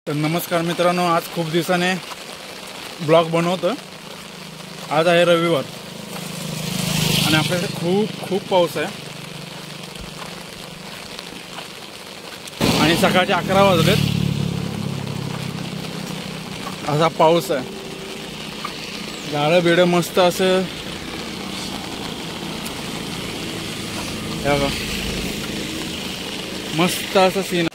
तर नमस्कार मित्रांनो, आज खूप दिवसाने ब्लॉग बनवतो। आज आहे रविवार आणि आपल्याकडे खूप पाऊस आहे आणि सकाळचे 11 वाजलेत, असा पाऊस आहे। झाडं बिडं मस्त असं हे बघा, मस्त असं सीन।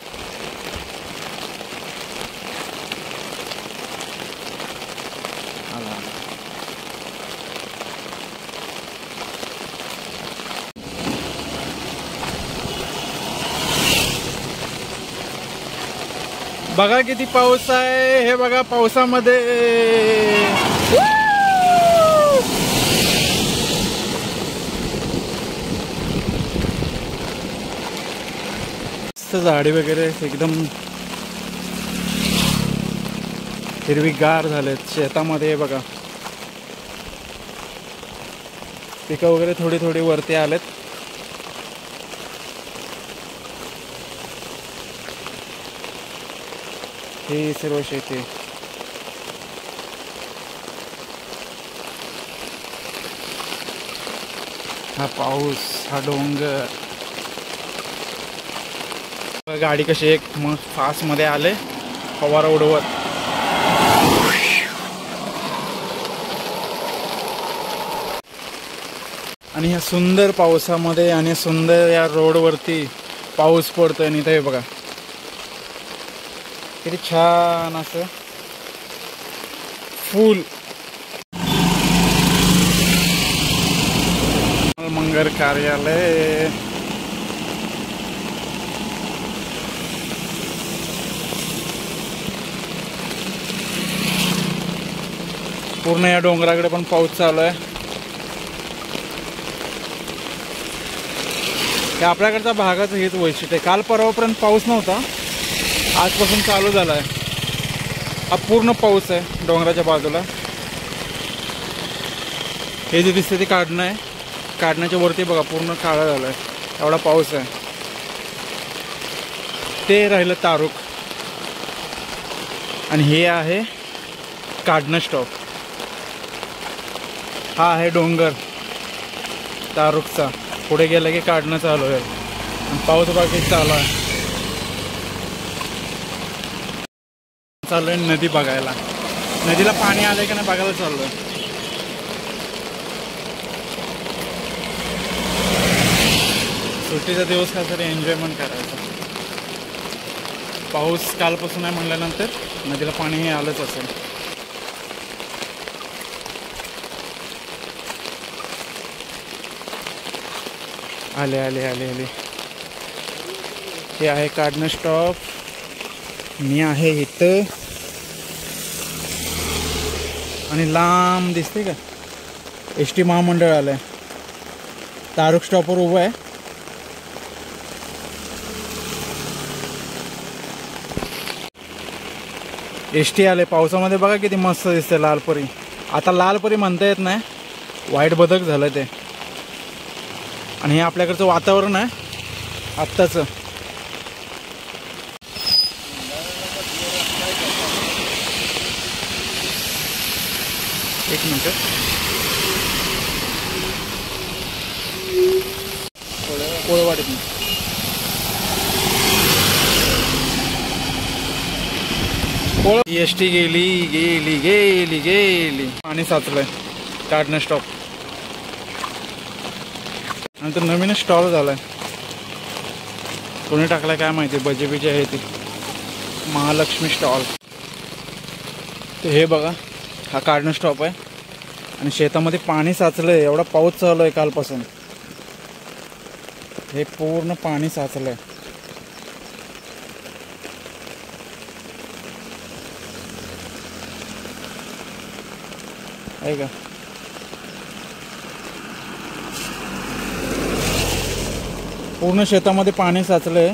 बघा किती पाऊस आहे, हे बघा पावसामध्ये झाडे वगैरे एकदम हिरवीगार झालेत। शेतामध्ये बघा पिकं वगैरे थोडी थोडी वरती आलेत। ही सर्व शेती, हा पाऊस, हा डोंगर, गाडी कशी एक मग फास्ट मध्ये आले फवारा उडवत। आणि ह्या सुंदर पावसामध्ये आणि सुंदर या रोडवरती पाऊस पडतोय आणि इथे बघा किती छान असं फुल मंगल कार्यालय। पूर्ण या डोंगराकडे पण पाऊस चालू आहे। हे आपल्याकडचा भागाचं हेच वैशिष्ट्य आहे। काल परवापर्यंत पाऊस नव्हता, आजपासून चालू झाला आहे। हा पूर्ण पाऊस आहे डोंगराच्या बाजूला। हे जे दिसते ते काढणं आहे, काढण्याच्या वरती बघा पूर्ण काळा झाला आहे, एवढा पाऊस आहे। ते राहिलं तारुक आणि हे आहे काढणं स्टॉप। हा आहे डोंगर तारुकचा, पुढे गेलं की काढणं चालू आहे आणि पाऊस बाकी चालू आहे। चालू आहे नदी बघायला, नदीला पाणी आलंय का नाही बघायला चालू आहे। सुट्टीचा दिवस काय तरी एन्जॉयमेंट करायचं। पाऊस कालपासून आहे म्हणल्यानंतर नदीला पाणी हे आलंच असेल। आले आले आले आले। हे आहे काढणं स्टॉप, मी आहे इथं आणि लांब दिसते का एस टी महामंडळ आलंय। तारुक स्टॉपवर उभं आहे। एस टी आले पावसामध्ये, बघा किती मस्त दिसते लालपरी। आता लालपरी म्हणता येत नाही, व्हाईट बदक झालं ते। आणि हे आपल्याकडचं वातावरण आहे आत्ताचं। एक मिनिट, कोळवाडीत एस टी गेली गेली गेली गेली। पाणी साचलंय काढणं स्टॉप। नंतर नवीन स्टॉल झालाय, कोणी टाकलाय काय माहिती, भजी बिजी आहे ती, महालक्ष्मी स्टॉल। तर हे बघा हा काढणं स्टॉप आहे आणि शेतामध्ये पाणी साचलंय, एवढा पाऊस चालू आहे कालपासून। हे पूर्ण पाणी साचलंय। आहे का पूर्ण शेतामध्ये पाणी साचलंय।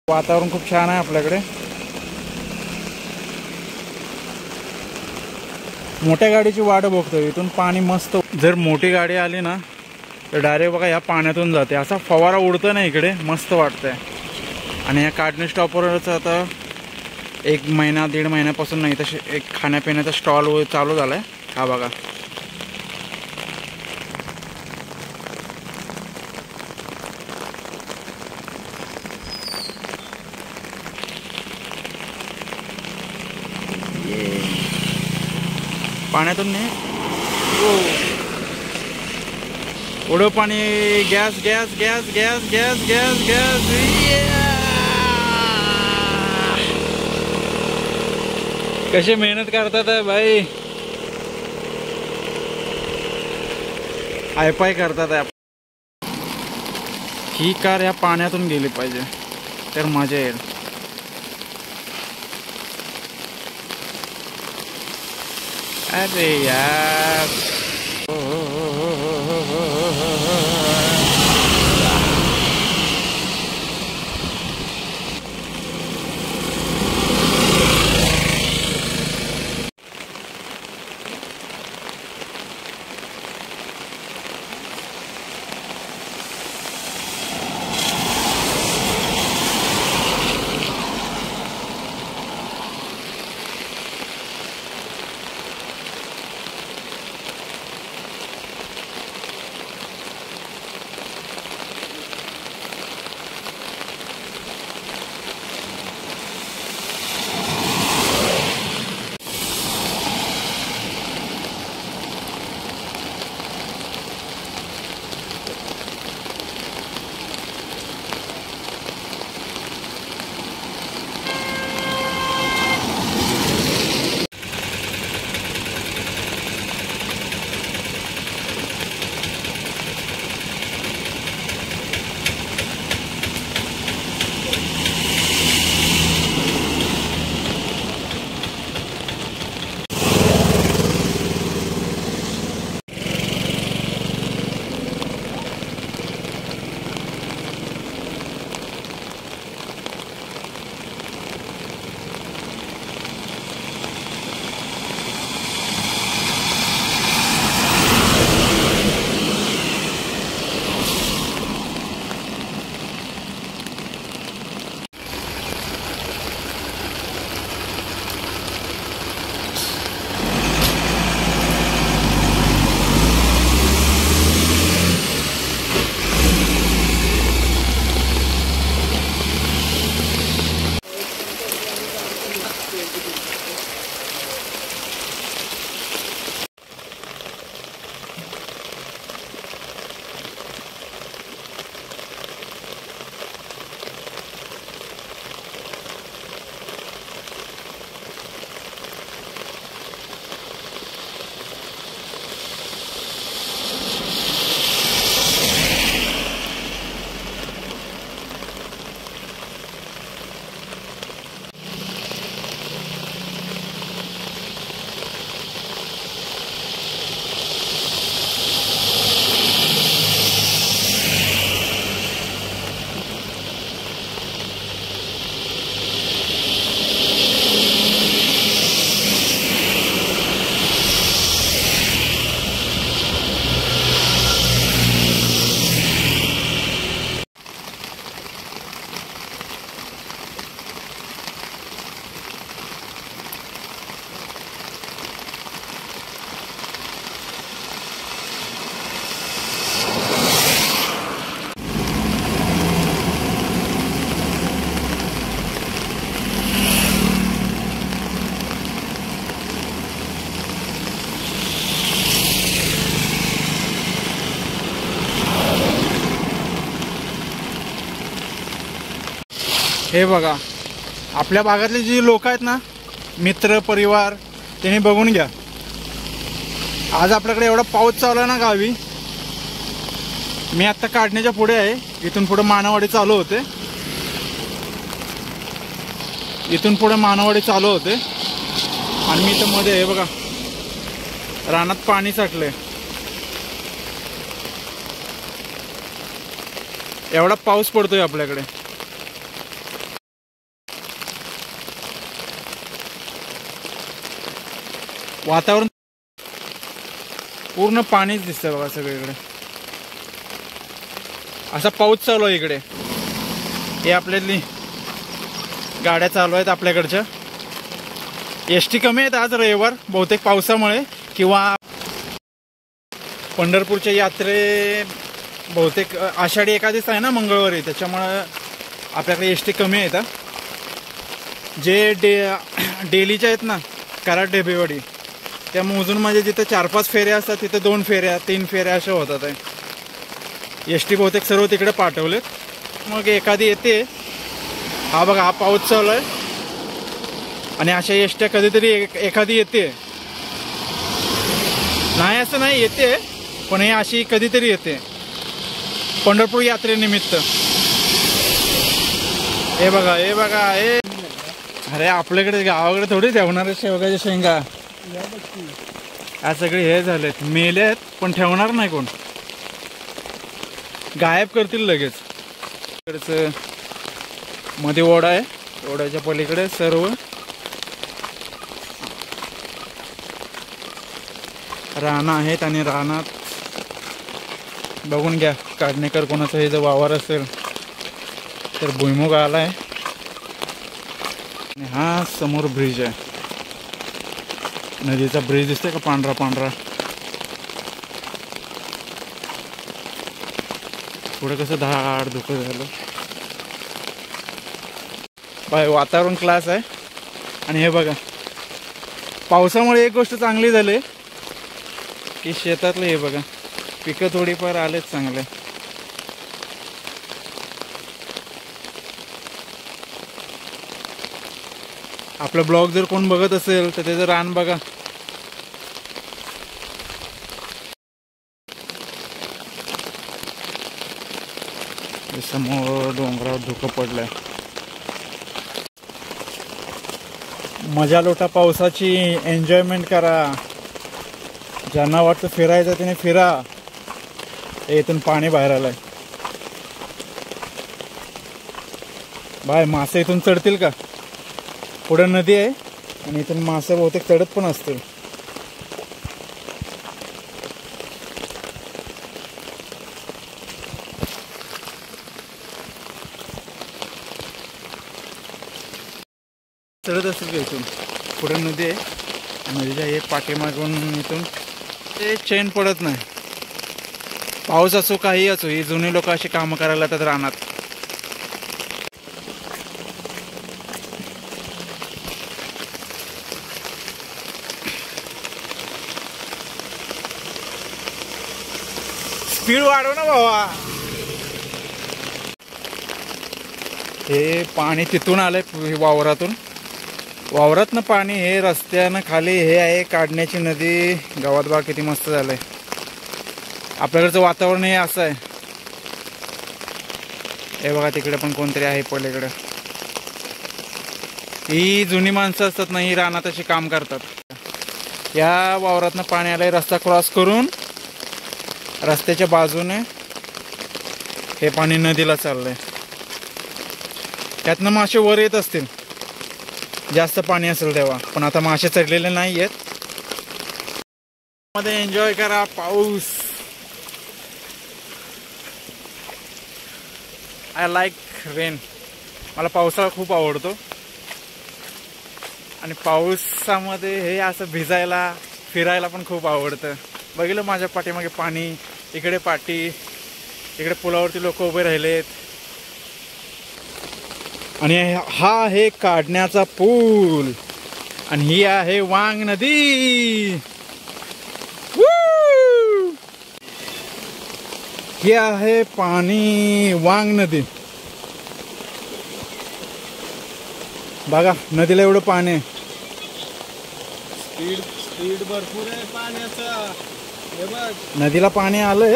वातावरण खूप छान आहे आपल्याकडे। मोठ्या गाडीची वाट बघतोय, इथून पाणी मस्त। जर मोठी गाडी आली ना तर डायरेक्ट बघा या पाण्यातून जाते, असा फवारा उडतो ना इकडे, मस्त वाटतंय। आणि या काढणे स्टॉपवरच आता 1 महिना 1.5 महिन्यापासून नाही तर एक खाण्यापिण्याचा स्टॉल चालू झाला आहे. हा बघा, पाण्यातून नाही उडव पाणी. Gas gas gas gas gas gas gas. कशी मेहनत करतात आहे भाई, हायपाय करतात आहे. ही कार या पाण्यातून गेली पाहिजे तर मजा येईल. अरे यार, हे बघा, आपल्या भागातले जी लोक आहेत ना, मित्र परिवार, त्यांनी बघून घ्या. आज आपल्याकडे एवढा पाऊस चालू आहे ना गावी. मी आत्ता काढण्याच्या पुढे आहे. इथून पुढे मानवाडी चालू होते. इथून पुढे मानवाडी चालू होते आणि मी इथं मध्ये आहे बघा, रानात पाणी साठलंय. एवढा पाऊस पडतोय आपल्याकडे. वातावरण पूर्ण पाणीच दिसतंय बघा सगळीकडे. असा पाऊस चालू आहे इकडे. हे आपल्यातली गाड्या चालू आहेत आपल्याकडच्या. एसटी कमी आहेत आज रविवार, बहुतेक पावसामुळे किंवा पंढरपूरच्या यात्रे बहुतेक आषाढी एकादश आहे ना मंगळवारी, त्याच्यामुळं आपल्याकडे एसटी कमी आहेत. जे डेलीच्या आहेत ना कराड ढेबेवाडी, त्या मोजून म्हणजे जिथं 4-5 फेऱ्या असतात तिथं 2 फेऱ्या 3 फेऱ्या अशा होतात आहे. एसटी बहुतेक सर्व तिकडे पाठवलेत, मग एखादी येते. हा बघा, हा पाऊस चालू आहे आणि अशा एसट्या कधीतरी एखादी येते, नाही असं नाही, येते, पण हे अशी कधीतरी येते पंढरपूर यात्रेनिमित्त. हे बघा, हे बघा, हे अरे आपल्याकडे गावाकडे थोडी ठेवणार आहे शेवगाच्या शेंगा. आज सगळे हे झालेत, मेले आहेत, पण ठेवणार नाही कोण, गायब करतील लगेच. इकडचं मध्ये ओढा आहे, ओढ्याच्या पलीकडे सर्व रानं आहेत आणि रानात बघून घ्या. काढणेकर कोणाचं हे जर वावर असेल तर भुईमुग आलाय. आणि हा समोर ब्रिज आहे, नदीचा ब्रिज दिसतोय का, पांढरा पांढरा. पुढे कसं धाड धुकं झालं. बाय वातावरण क्लास आहे. आणि हे बघा, पावसामुळे एक गोष्ट चांगली झाली की शेतातलं हे बघा पिकं थोडीफार आलेच चांगले. आपला ब्लॉग जर कोण बघत असेल तर त्याचं रान बघा. समोर डोंगरावर धुकं पडलंय. मजा लोटा पावसाची, एन्जॉयमेंट करा. ज्यांना वाटतं फिरायचं त्याने फिरा. इथून पाणी बाहेर आलंय. बाय मासे इथून चढतील का? पुढे नदी आहे आणि इथून मासे बहुतेक चढत पण असतील. चढत असतील का इथून? पुढे नदी आहे, नदीच्या एक पाठीमागून इथून ते चैन पडत नाही. पाऊस असो काही असो, ही जुनी लोक अशी कामं करायला येतात रानात. स्पीड वाढव ना भावा. हे पाणी तिथून आलंय वावरातून, वावरातनं पाणी हे रस्त्यानं खाली हे आहे काढण्याची नदी. गावात बा किती मस्त झालंय. आपल्याकडचं वातावरण हे असं आहे. हे बघा तिकडे पण कोणतरी आहे पलीकडे. ही जुनी माणसं असतात ना, ही रानात अशी काम करतात. या वावरातनं पाणी आलंय, रस्ता क्रॉस करून रस्त्याच्या बाजूने हे पाणी नदीला चाललंय. त्यातनं मासे वर येत असतील जास्त पाणी असेल तेव्हा, पण आता मासे चढलेले नाही आहेत. मध्ये एन्जॉय करा पाऊस. I like rain. मला पावसाळा खूप आवडतो आणि पावसामध्ये हे असं भिजायला फिरायला पण खूप आवडतं. बघितलं माझ्या पाठीमागे पाणी, इकडे पाटी, इकडे पुलावरती लोक उभे राहिलेत. आणि हा आहे काढण्याचा पूल आणि ही आहे वांग नदी. ही आहे पाणी वांग नदी. बघा नदीला एवढं पाणी, स्पीड भरपूर आहे पाण्याचा. नदीला पाणी आलंय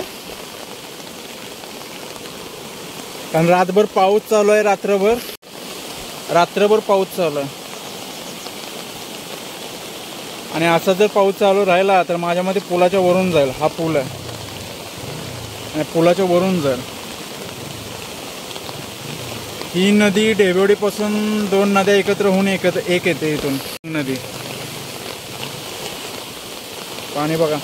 कारण रातभर पाऊस चालू आहे. रात्रभर पाऊस चालू आहे आणि असा जर पाऊस चालू राहिला तर माझ्या मते पुलाच्या वरून जाईल. हा पूल आहे आणि पुलाच्या वरून जाईल. ही नदी ढेबेवाडीपासून 2 नद्या एकत्र होऊन एक येते इथून नदी. पाणी बघा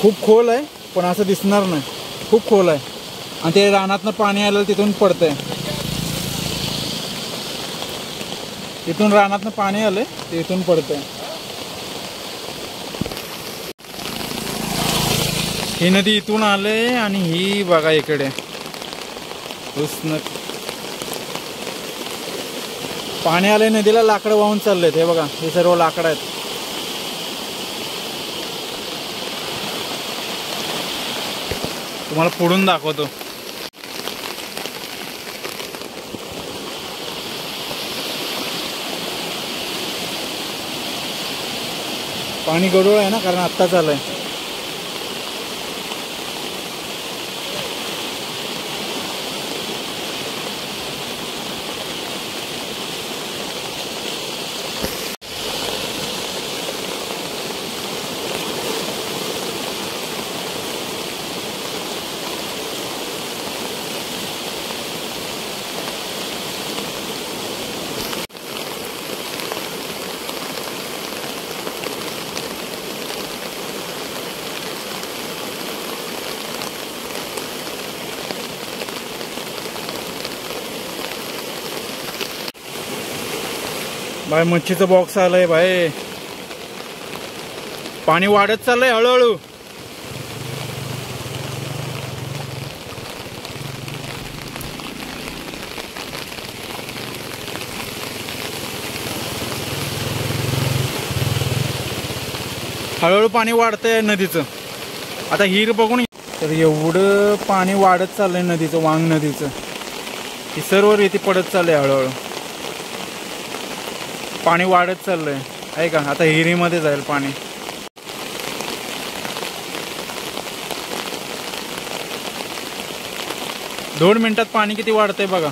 खूप खोल आहे, पण असं दिसणार नाही. खूप खोल आहे आणि ते रानातनं पाणी आलं तिथून पडतंय. इथून रानातनं पाणी आलंय ते इथून पडतंय. ही नदी इथून आले आणि ही बघा इकडे उष्ण पाणी आलंय नदीला. लाकडं वाहून चाललेत. हे बघा हे सर्व लाकडं आहेत. तुम्हाला पुढून दाखवतो. पाणी गढूळ आहे ना, कारण आत्ताच आलंय. भाई मच्छीचं बॉक्स आलंय भाई. पाणी वाढत चाललंय हळूहळू. हळूहळू पाणी वाढतंय नदीचं. आता हिर बघून तर एवढं पाणी वाढत चाललंय नदीचं, वांग नदीचं. ही सर्व रेती पडत चाललंय हळूहळू. पाणी वाढत चाललंय आहे का. आता हिरीमध्ये जाईल पाणी. दोन मिनिटात पाणी किती वाढतंय बघा.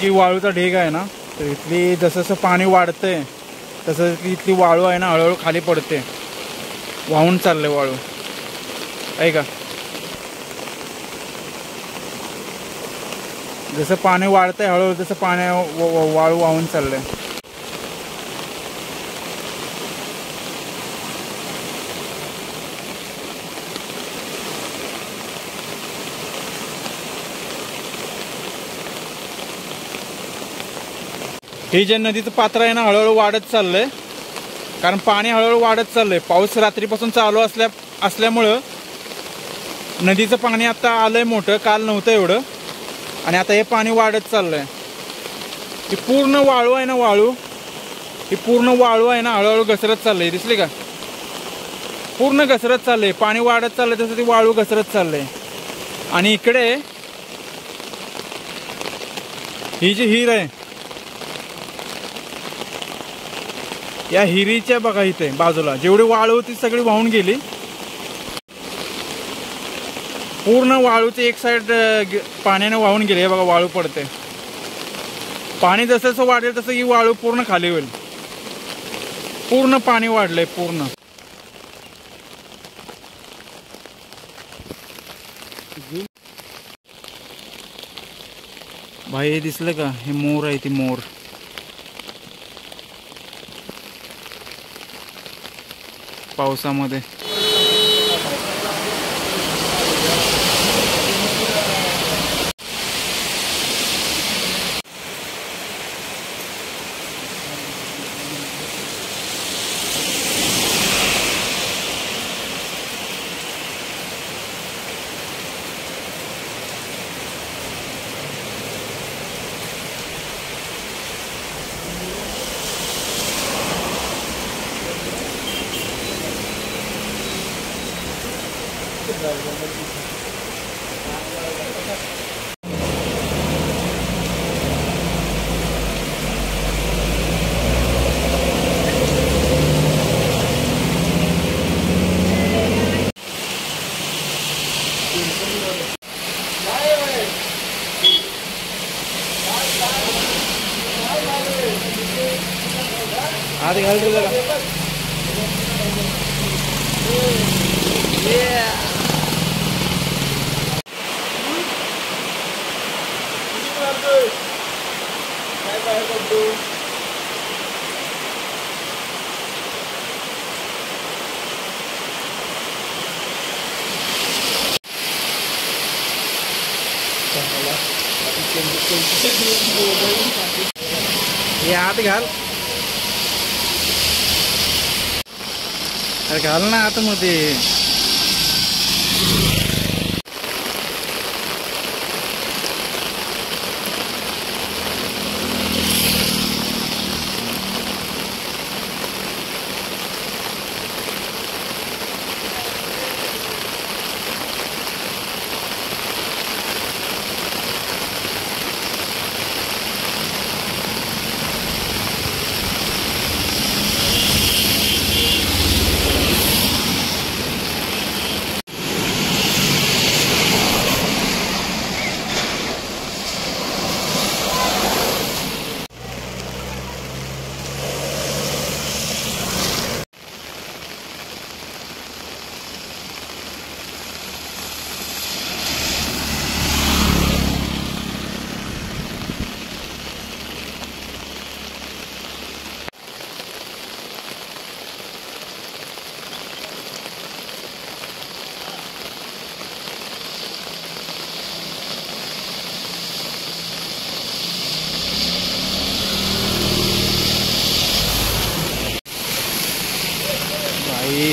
जी वाळूचा ढीग आहे ना, तर इथली जसं जसं पाणी वाढतंय तसं इथली वाळू आहे ना हळूहळू खाली पडते. वाहून चालले वाळू आहे का. जसं पाणी वाढतंय हळूहळू तसं पाणी वाळू वाहून चाललंय. हे जे नदीचं पात्र आहे ना हळूहळू वाढत चाललंय, कारण पाणी हळूहळू वाढत चाललंय. पाऊस रात्रीपासून चालू असल्यामुळं नदीचं पाणी आता आलंय मोठं. काल नव्हतं एवढं. आणि आता हे पाणी वाढत चाललंय. ही पूर्ण वाळू आहे ना, वाळू ही पूर्ण वाळू आहे ना हळूहळू घसरत चाललंय. दिसली का. पूर्ण घसरत चाललंय. पाणी वाढत चाललंय तसं ती वाळू घसरत चाललंय. आणि इकडे ही जी हिर आहे, या हिरीच्या बघा इथे बाजूला जेवढी वाळू होती सगळी वाहून गेली. पूर्ण वाळूची एक साईड पाण्याने वाहून गेली. हे बघा वाळू पडते. पाणी जसं जसं वाढेल तसं ही वाळू पूर्ण खाली होईल. पूर्ण पाणी वाढलंय पूर्ण. भाई हे दिसलं का. हे मोर आहे. ती मोर पावसामध्ये. आधी घाल रे जरा. हे आत घाल, अरे घाल ना आतमध्ये.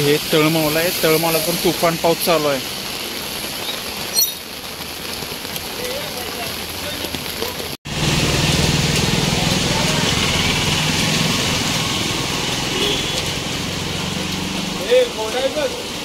हे तळमळला आहे, तळमळला पण तुफान पाऊस चालू आहे. ए, मोठा आहे बघ.